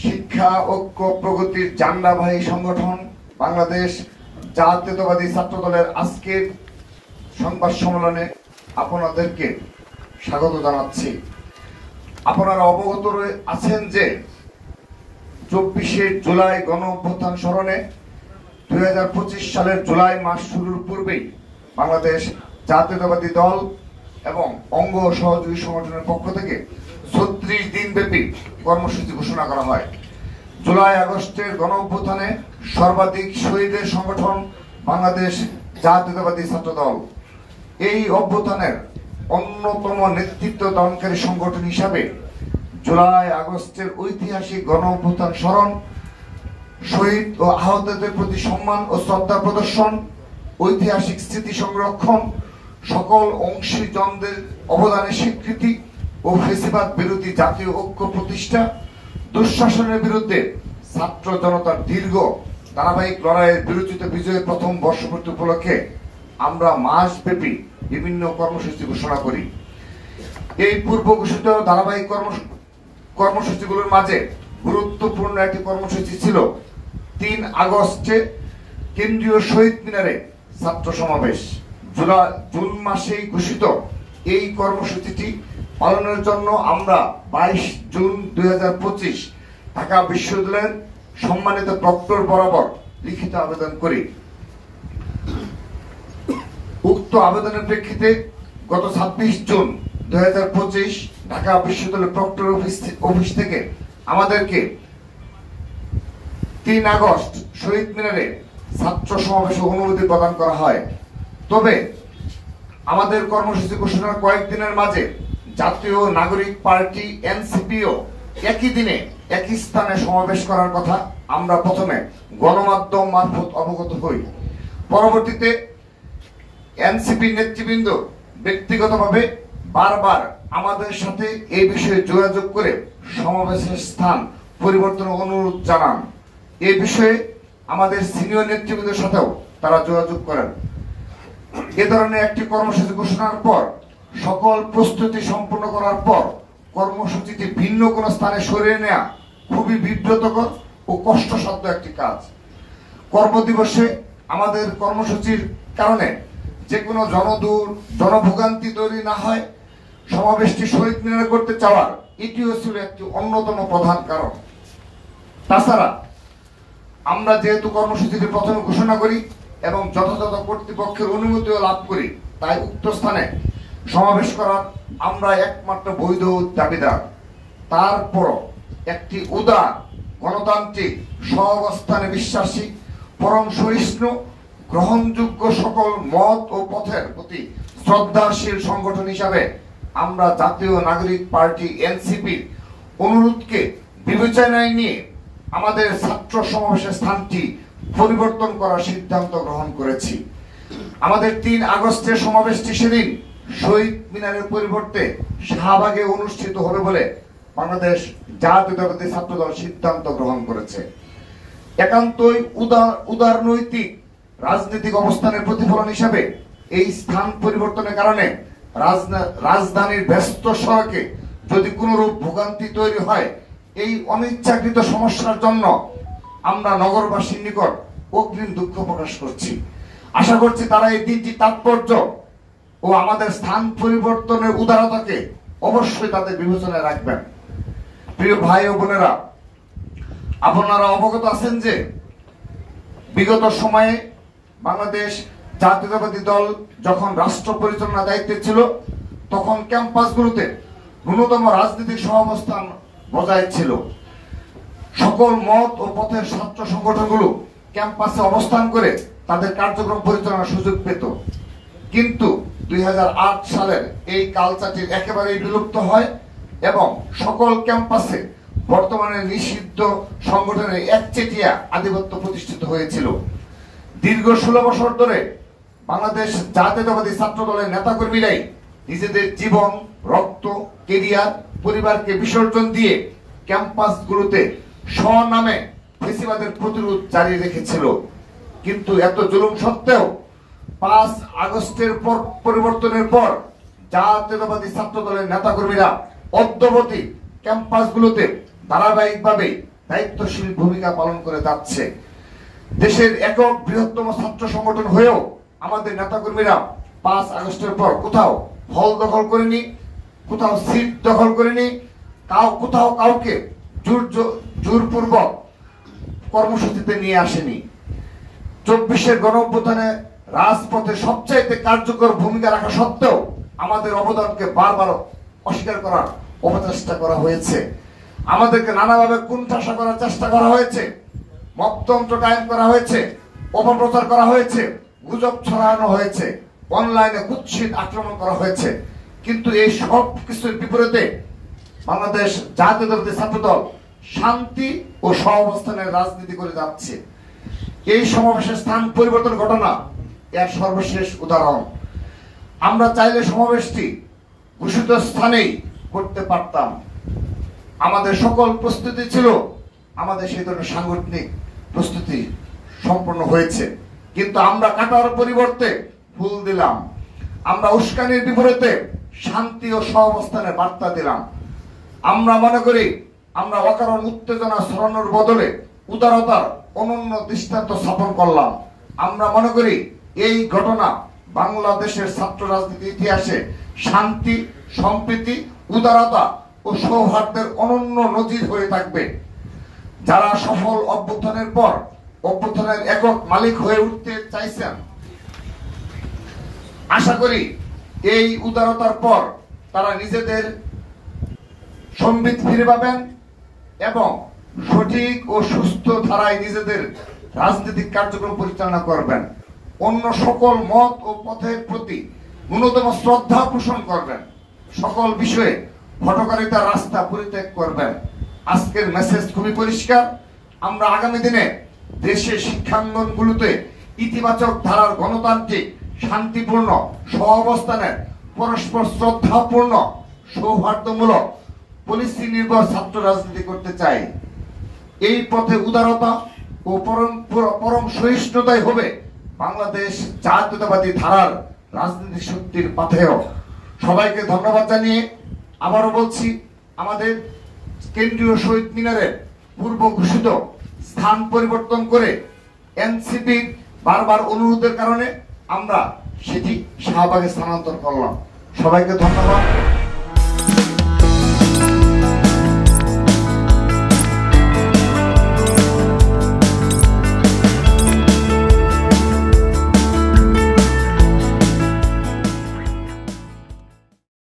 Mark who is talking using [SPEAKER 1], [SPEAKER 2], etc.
[SPEAKER 1] শিক্ষা ঐক্য প্রগতির জান্ডাবাহী সংগঠন বাংলাদেশ জাতীয়তাবাদী ছাত্রদলের আজকের সংবাদ সম্মেলনে আপনাদেরকে স্বাগত জানাচ্ছি। আপনারা অবগত আছেন যে 24শে জুলাই গণ অভ্যুত্থান স্মরণে 2025 সালের জুলাই মাস শুরুর পূর্বেই বাংলাদেশ জাতীয়তাবাদী দল এবং অঙ্গ সহযোগী সংগঠনের পক্ষ থেকে 36 দিন ব্যাপী কর্মসূচি ঘোষণা করা হয়। জুলাই আগস্টের গণ অভ্যুত্থানে সর্বাধিক শহীদের সংগঠন বাংলাদেশ জাতীয়তাবাদী ছাত্র দল। এই অভ্যুত্থানের অন্যতম নেতৃত্ব দানকারী সংগঠন হিসাবে জুলাই আগস্টের ঐতিহাসিক গণ অভ্যুত্থান স্মরণ, শহীদ ও আহতদের প্রতি সম্মান ও শ্রদ্ধা প্রদর্শন, ঐতিহাসিক স্মৃতি সংরক্ষণ, সকল অংশীজনদের অবদানের স্বীকৃতি ও ফেসিবাদ বিরোধী জাতীয় ঐক্য প্রতিষ্ঠা, দুঃশাসনের বিরুদ্ধে ছাত্র জনতার দীর্ঘ ধারাবাহিক লড়াইয়ের বিরোচিত বিজয়ের প্রথম বর্ষপূর্তি উপলক্ষে আমরা মাসব্যাপী বিভিন্ন কর্মসূচি ঘোষণা করি। এই পূর্ব ঘোষিত ধারাবাহিক কর্মসূচিগুলোর মাঝে গুরুত্বপূর্ণ একটি কর্মসূচি ছিল 3 আগস্টে কেন্দ্রীয় শহীদ মিনারে ছাত্র সমাবেশ। জুন মাসেই ঘোষিত এই কর্মসূচিটি পালনের জন্য আমরা 22 জুন 2025 ঢাকা বিশ্ববিদ্যালয়ের সম্মানিত প্রক্টর বরাবর লিখিত আবেদন করি। উক্ত আবেদনের প্রেক্ষিতে গত 26 জুন 2025 ঢাকা বিশ্ববিদ্যালয় প্রক্টর অফিস থেকে আমাদেরকে 3 আগস্ট শহীদ মিনারে ছাত্র সমাবেশে অনুমতি প্রদান করা হয়। তবে আমাদের কর্মসূচি ঘোষণার কয়েকদিনের মাঝে জাতীয় নাগরিক পার্টি এনসিপিও একই দিনে একই স্থানে সমাবেশ করার কথা আমরা প্রথমে গণমাধ্যম মারফত অবগত হই। পরবর্তীতে এনসিপি নেতৃবৃন্দ ব্যক্তিগতভাবে বারবার আমাদের সাথে এই বিষয়ে যোগাযোগ করে সমাবেশের স্থান পরিবর্তনের অনুরোধ জানান। এই বিষয়ে আমাদের সিনিয়র নেতৃবৃন্দের সাথেও তারা যোগাযোগ করেন। এ ধরনের একটি কর্মসূচি ঘোষণার পর সকল প্রস্তুতি সম্পন্ন করার পর কর্মসূচিটি ভিন্ন কোনো স্থানে সরিয়ে নেওয়া খুবই বিব্রতকর ও কষ্টসাধ্য একটি কাজ। কর্মদিবসে আমাদের কর্মসূচির কারণে যে কোনো জনভোগান্তি তৈরি না হয় সমাবেশটি শহীদ মিনারে করতে চাওয়ার এটিও ছিল একটি অন্যতম প্রধান কারণ। তাছাড়া আমরা যেহেতু কর্মসূচিটি প্রথমে ঘোষণা করি এবং যথাযথ কর্তৃপক্ষের অনুমতিও লাভ করি, তাই উক্ত স্থানে সমাবেশ করার আমরা একমাত্র বৈধ দাবিদার। তারপরও একটি উদার গণতান্ত্রিক সহাবস্থানে বিশ্বাসী পরম সহিষ্ণু গ্রহণযোগ্য সকল মত ও পথের প্রতি শ্রদ্ধাশীল সংগঠন হিসাবে আমরা জাতীয় নাগরিক পার্টি এনসিপির অনুরোধকে বিবেচনায় নিয়ে আমাদের ছাত্র সমাবেশের স্থানটি পরিবর্তন করার সিদ্ধান্ত গ্রহণ করেছি। আমাদের 3 আগস্টের সমাবেশটি সেদিন শহীদ মিনারের পরিবর্তে শাহবাগে অনুষ্ঠিত হবে বলে বাংলাদেশ জাতীয়তাবাদী ছাত্রদল সিদ্ধান্ত গ্রহণ করেছে। একান্তই উদারনৈতিক রাজনৈতিক অবস্থানের প্রতিফলন হিসাবে এই স্থান পরিবর্তনের কারণে রাজধানীর ব্যস্ত সড়কে যদি কোনরূপ ভোগান্তি তৈরি হয়, এই অনিচ্ছাকৃত সমস্যার জন্য আমরা নগরবাসীর নিকট অগ্রিম দুঃখ প্রকাশ করছি। আশা করছি তারা এই দিনটি তাৎপর্য ও আমাদের স্থান পরিবর্তনের উদারতাকে অবশ্যই তাদের বিবেচনায় রাখবেন। প্রিয় ভাই ও বোনেরা, আপনারা অবগত আছেন যে বিগত সময়ে বাংলাদেশ জাতীয়তাবাদী দল যখন রাষ্ট্র পরিচালনার দায়িত্বে ছিল তখন ক্যাম্পাসগুলোতে ন্যূনতম রাজনৈতিক সহাবস্থান বজায় ছিল। সকল মত ও পথের ছাত্র সংগঠনগুলো ক্যাম্পাসে অবস্থান করে তাদের কার্যক্রম পরিচালনার সুযোগ পেত। কিন্তু 2008 সালের এই কালচারটি একেবারেই বিলুপ্ত হয় এবং সকল ক্যাম্পাসে বর্তমানে নিষিদ্ধ সংগঠনের একচেটিয়া আধিপত্য প্রতিষ্ঠিত হয়েছিল। দীর্ঘ 16 বছর ধরে বাংলাদেশ জাতীয়তাবাদী ছাত্র দলের নেতাকর্মীরাই নিজেদের জীবন, রক্ত, কেরিয়ার, পরিবারকে বিসর্জন দিয়ে ক্যাম্পাসগুলোতে স্বনামে ফেসিবাদের প্রতিরোধ জারি রেখেছিল। কিন্তু এত জুলুম সত্ত্বেও 5 আগস্টের পরিবর্তনের পর জাতীয়তাবাদী ছাত্র দলের নেতাকর্মীরা অদ্যবধি ক্যাম্পাসগুলোতে ধারাবাহিকভাবে দায়িত্বশীল ভূমিকা পালন করে যাচ্ছে। দেশের একক বৃহত্তম ছাত্র সংগঠন হয়েও আমাদের নেতাকর্মীরা 5 আগস্টের পর কোথাও হল দখল করেনি, কোথাও সিট দখল করেনি, কোথাও কাউকে জোরপূর্বক কর্মসূচিতে নিয়ে আসেনি। 24-এর গণঅভ্যুত্থানে রাজপথে সবচাইতে কার্যকর ভূমিকা রাখা সত্ত্বেও আমাদের অবদানকে বারবার অস্বীকার করার অপচেষ্টা করা হয়েছে। আমাদেরকে নানাভাবে কুণ্ঠাসা করার চেষ্টা করা হয়েছে, মততন্ত্র কায়েম করা হয়েছে, অপপ্রচার করা হয়েছে, গুজব ছড়ানো হয়েছে, অনলাইনে কুৎসিত আক্রমণ করা হয়েছে। কিন্তু এই সব কিছুর বিপরীতে বাংলাদেশ জাতীয়তাবাদী ছাত্রদল শান্তি ও সহাবস্থানের রাজনীতি করে যাচ্ছে। এই সমাবেশের স্থান পরিবর্তন ঘটনা এর সর্বশেষ উদাহরণ। আমরা চাইলে সমাবেশটি ঘোষিত স্থানেই করতে পারতাম। আমাদের সকল প্রস্তুতি ছিল, আমাদের সেই ধরনের সাংগঠনিক প্রস্তুতি সম্পন্ন হয়েছে, কিন্তু আমরা কাটার পরিবর্তে ফুল দিলাম। আমরা উস্কানির বিপরীতে শান্তি ও সহাবস্থানের বার্তা দিলাম। আমরা মনে করি আমরা অকারণ উত্তেজনা ছড়ানোর বদলে উদারতার অনন্য দৃষ্টান্ত স্থাপন করলাম। আমরা মনে করি এই ঘটনা বাংলাদেশের ছাত্র রাজনীতির ইতিহাসে শান্তি, সম্প্রীতি, উদারতা ও সৌহার্দ্যের অনন্য নজির হয়ে থাকবে। যারা সফল অভ্যুত্থানের পর অভ্যুত্থানের একক মালিক হয়ে উঠতে চাইছেন, আশা করি এই উদারতার পর তারা নিজেদের সম্বিত ফিরে পাবেন এবং সঠিক ও সুস্থ ধারায় নিজেদের রাজনৈতিক কার্যক্রম পরিচালনা করবেন। অন্য সকল মত ও পথের প্রতি ন্যূনতম শ্রদ্ধা পোষণ করবেন। সকল বিষয়ে হঠকারিতার রাস্তা পরিত্যাগ করবেন। আজকের মেসেজ খুবই পরিষ্কার। আমরা আগামী দিনে দেশের শিক্ষাঙ্গনগুলোতে ইতিবাচক ধারার গণতান্ত্রিক, শান্তিপূর্ণ, সহাবস্থানের, পরস্পর শ্রদ্ধাপূর্ণ, সৌহার্দ্যমূলক, পলিসি নির্ভর ছাত্র রাজনীতি করতে চাই। এই পথে উদারতা ও পরম সহিষ্ণুতাই হবে বাংলাদেশ জাতীয়তাবাদী ধারার রাজনীতি শক্তির পাথেয়। সবাইকে ধন্যবাদ জানিয়ে আবারও বলছি, আমাদের কেন্দ্রীয় শহীদ মিনারের পূর্ব ঘোষিত স্থান পরিবর্তন করে এনসিপির বারবার অনুরোধের কারণে আমরা সেটি শাহবাগে স্থানান্তর করলাম। সবাইকে ধন্যবাদ।